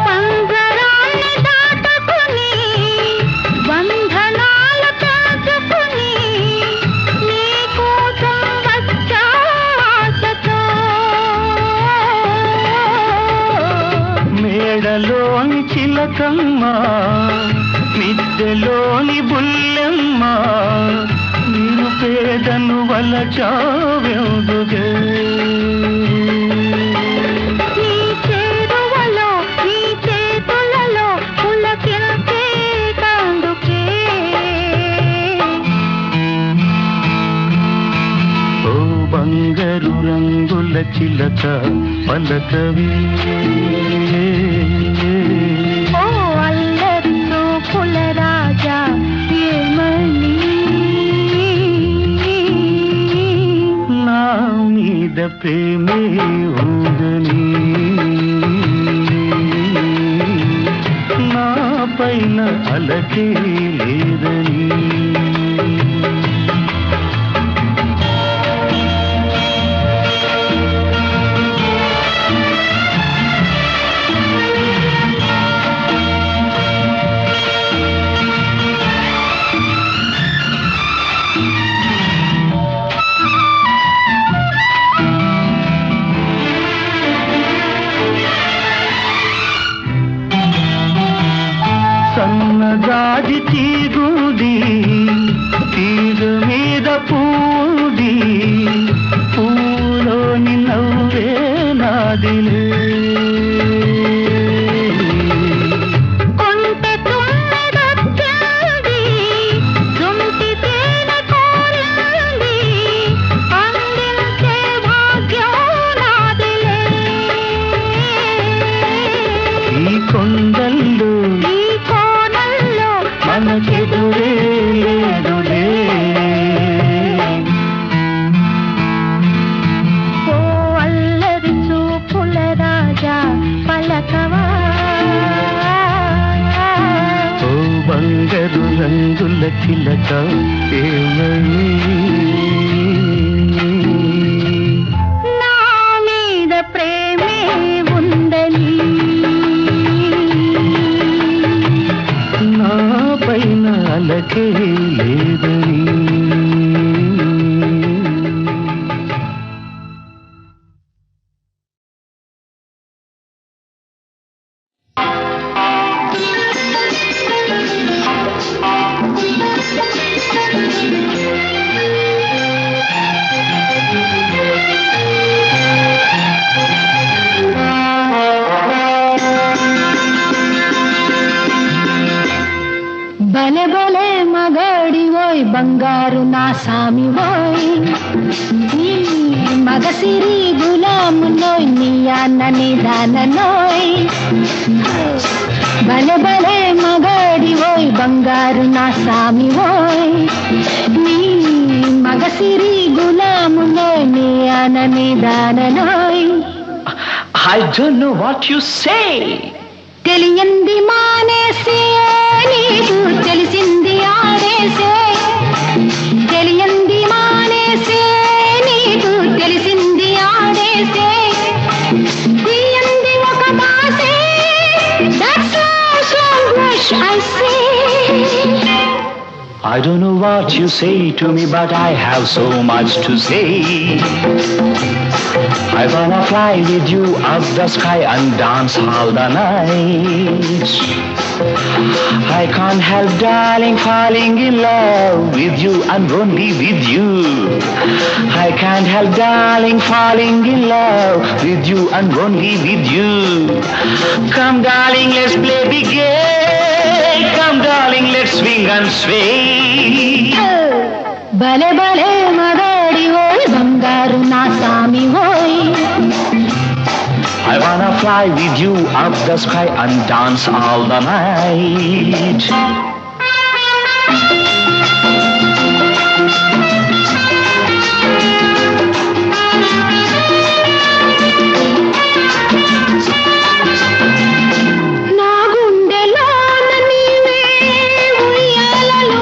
పంజరాన్ని దాటుకుని బంధనాలు కాచుకుని నీ కోసం వచ్చా ఆశతో మేడలోని చిలకమ్మ మిద్దెలోని బుల్లెమ్మ నిరుపేదను వలచావెందుగే నీ చేరువలో నీ చేతులలో పులకించే కందుకే ఓ బంగారు రంగుల చిలక పలకవే ఓ అల్లరి చూపుల రాజా ఏమని నా మీద ప్రేమే ఉందని నా పైన అలకే లేదని సన్నజాజి తీగుది తీగ మీద పూది పూలోని నవ్వే నాదిలే కొంటె తుమ్మెదొచ్చింది దుంటి తేనె కోరింది అందించే భాగ్యం నాదిలే ఈ కొండల్లో ఈ కోణంలో మనకెదురే లేదులే ఓ అల్లరి చూపుల రాజా పలకవా ఓ బంగారు రంగుల చిలక ఏమని నా మీద ప్రేమే ఉందని నా పైన అలకే లేదని భలే భలే మగాడి ఓయ్ బంగారు నా సామి ఓయ్ నీ మగసిరి గులాము నోయ్ నీ అన్నని దాన నోయ్ భలే భలే మగాడి ఓయ్ బంగారు నా సామి ఓయ్ నీ మగసిరి గులాము నోయ్ నీ అన్నని దాన నోయ్ I don't know what you say. తెలియంది మానేసే నీకు తెలిసింది ఆడేసే తెలియంది మానేసే నీకు తెలిసింది ఆడేసే తీయంది ఒక బాసే that's all so much I say. I don't know what you say to me, but I have so much to say. I wanna fly with you up the sky and dance all the night. I can't help, darling, falling in love with you and only with you. I can't help, darling, falling in love with you and only with you. Come, darling, let's play big game. Come, darling, let's swing and sway. భలే భలే మగాడి ఓయ్ బంగారు నా సామి ఓయ్. I wanna fly with you up the sky and dance all the night. నా గుండెలోన నీవే ఉయ్యాలలోగినావే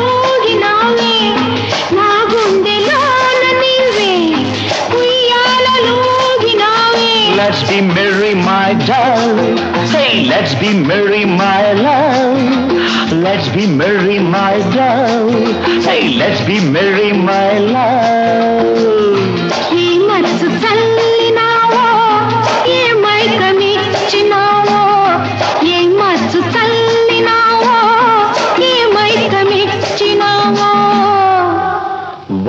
నా గుండెలోన నీవే ఉయ్యాలలోగినావే. Let's be merry, my darling. Say, let's be merry, my love. Let's be merry, my love. Hey, let's be merry, my love. ఈ మచ్చు చల్లినావో ఏ మైకమిచ్చినావో ఏ మచ్చు చల్లినావో ఏ మైకమిచ్చినావో.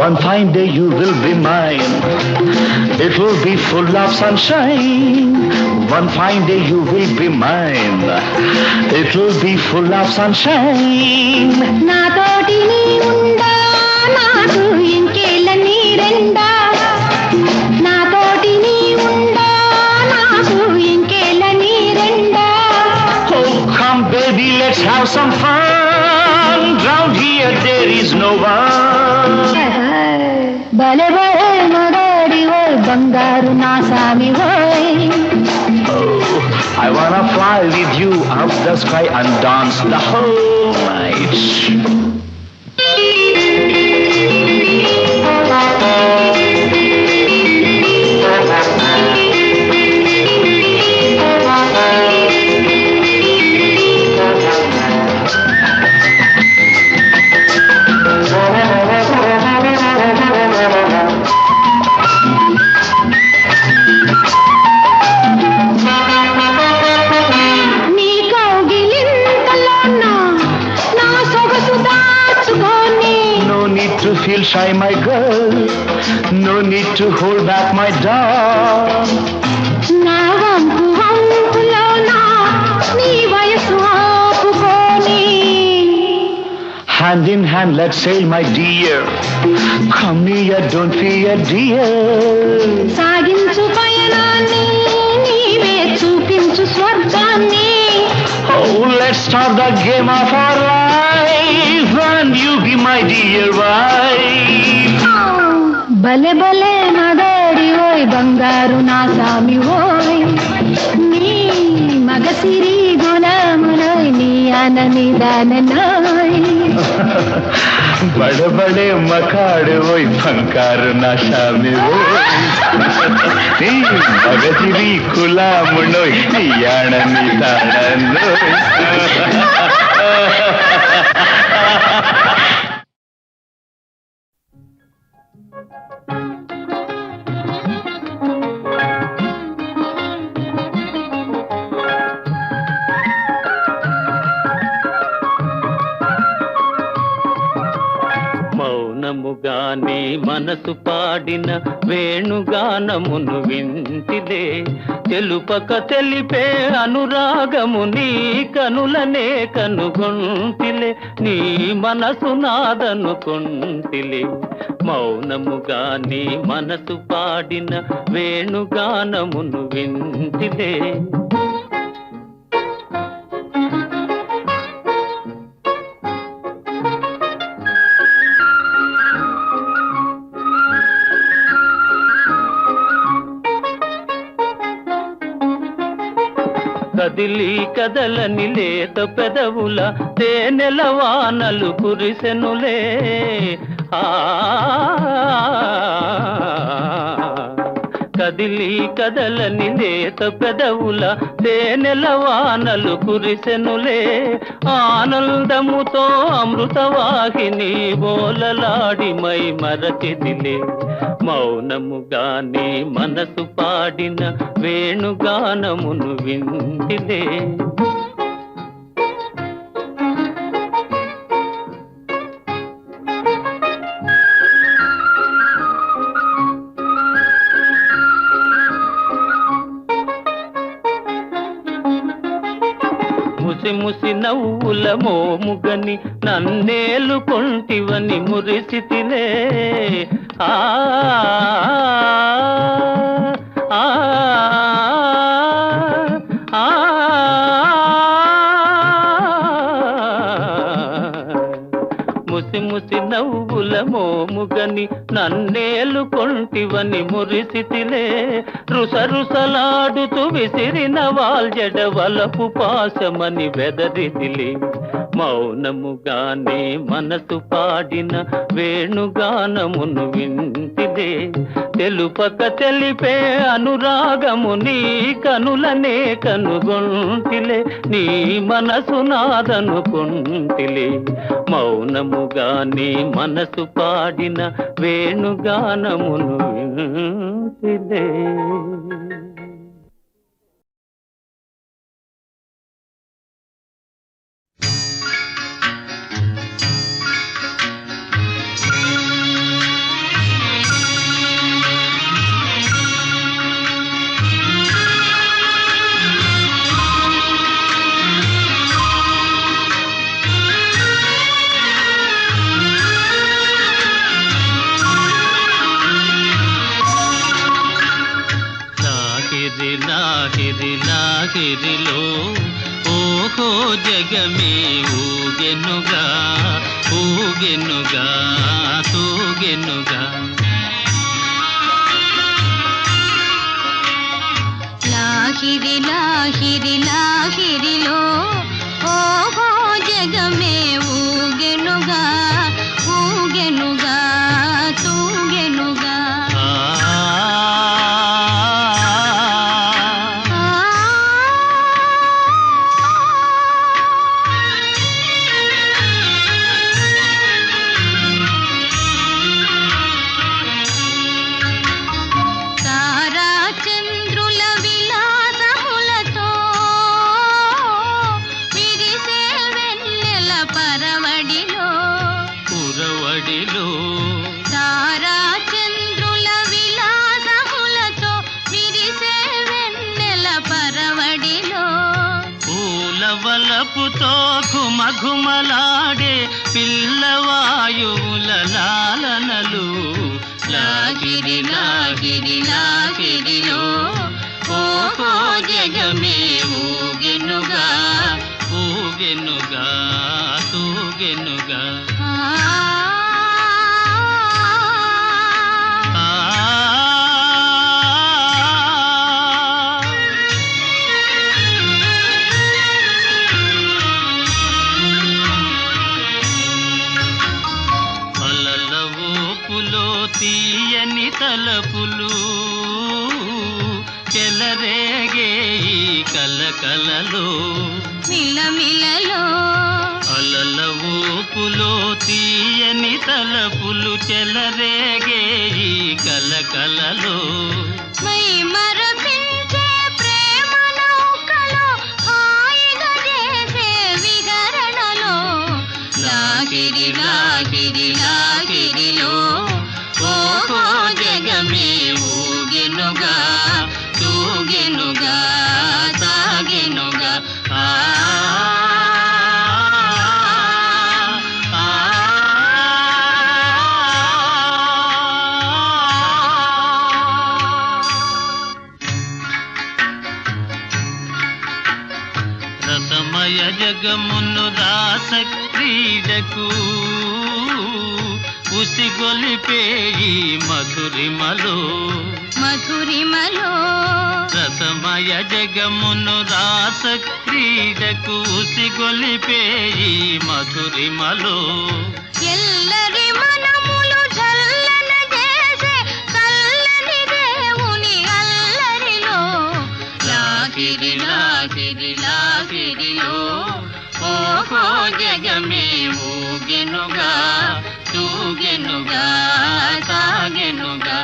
One fine day you will be mine. It will be full of sunshine. One fine day you will be mine. It will be full of sunshine. నాతోటి నీ ఉండా నాకు ఇంకేళ్ళ నీరెండా నాతోటి నీ ఉండా నాకు ఇంకేళ్ళ నీరెండా. Oh, come baby, let's have some fun. Round here there is no one. భలే భలే మగాడి ఓయ్ బంగారు నా సామి ఓయ్. Oh, I wanna fly with you up the sky and dance the whole night. నీ కౌగిలింతలోన నా సొగసు దాచుకొని No need to feel shy, my girl. No need to hold back, my dog. నా వంపు వంపులోన నీ వయసు ఆపుకొని Hand in hand, let's sail, my dear. Come near, don't fear, dear. సాగించు పయనాన్ని నీవే చూపించు స్వర్గాన్ని. Oh, let's start the game of our life, and you be my dear wife. భలే భలే మగాడి ఓయ్ బంగారు నా సామి ఓయ్. నీ మగసిరి గులామునోయ్ నీ అనని దాననోయ్. बड़े बड़े मकाड़ वही फंकार नशा में वो मगजिरी खुला मुनो याण निदानो మౌనముగానే మనసు పాడిన వేణుగానమును వింటిలే తెలుపక తెలిపే అనురాగము నీ కనులనే కనుగొంటిలే నీ మనసు నాదనుకొంటిలే మౌనముగానే మనసు పాడిన వేణుగానమును వింటిలే కదిలి కదలని లేత పెదవుల తేనెల వానలు కురిసెనులే కదిలి కదలని లేత పెదవుల తేనెల వానలు కురిసెనులే ఆనందముతో అమృతవాహిని బోలలాడి మై మరచిదిలే మౌనముగానే మనసు పాడిన వేణుగానమును వింటిలే ముసి ముసి నవ్వుల మోముగని నన్నేలు కొంటివని మురిసితిలే ఆ ఆ ఆ ముసి ముసి నవ్వుల మోముగని నన్నేలు కొంటివని మురిసితిలే రుసరుసలాడుతూ విసిరిన వాల్జడ వలపు పాశమని వెదరిదిలే మౌనముగానే మనసు పాడిన వేణుగానమును వింటిదే తెలుపక తెలిపే అనురాగము నీ కనులనే కనుగొంటిలే నీ మనసు నాదనుకుంటిలే మౌనముగానే మనసు పాడిన వేణుగానమును వింటిదే లాహిరిలో ఓహో జగమే ఊగెనుగా ఊగెనుగా తూగెనుగా లాహిరి లాహిరి లాహిరిలో ఓహో జగమే ఊగెనుగా ఊగెనుగా తూగెనుగా వలపుతో ఘుమఘుమలాడే పిల్లవాయువుల లాలనలు లాగిరి లాగిరి లాగిరిలో ఓహో జగమే ఊగెనుగా ఊగెనుగా తూగెనుగా తీయని తలపులు చెలరేగే కలకలలో మిలమిలలో అలల ఊపులో తీయని తలపులు చెలరేగే కలకలలో మై మరపించే ప్రేమ నౌకలో హాయిగా చేసే విహరణలో లాగిరి లాగిరి లాగిరిలో ఓహో జగమే ఊగెనుగా తూగెనుగా తాగెనుగా రసమయ జగమును రాస క్రీడకు ఉసిగొలిపే ఈ మధురిమలో మధురిమలో రసమయ జగమును రాస క్రీడకు ఉసిగొలిపే ఈ మధురిమలో ఎల్లరి మనములు చల్లన చేసే చల్లని దేవుని అల్లరిలో లాగిరి లాగిరి లాగిరిలో ఓహో జగమే ఊగెనుగా తూగెనుగా సాగెనుగా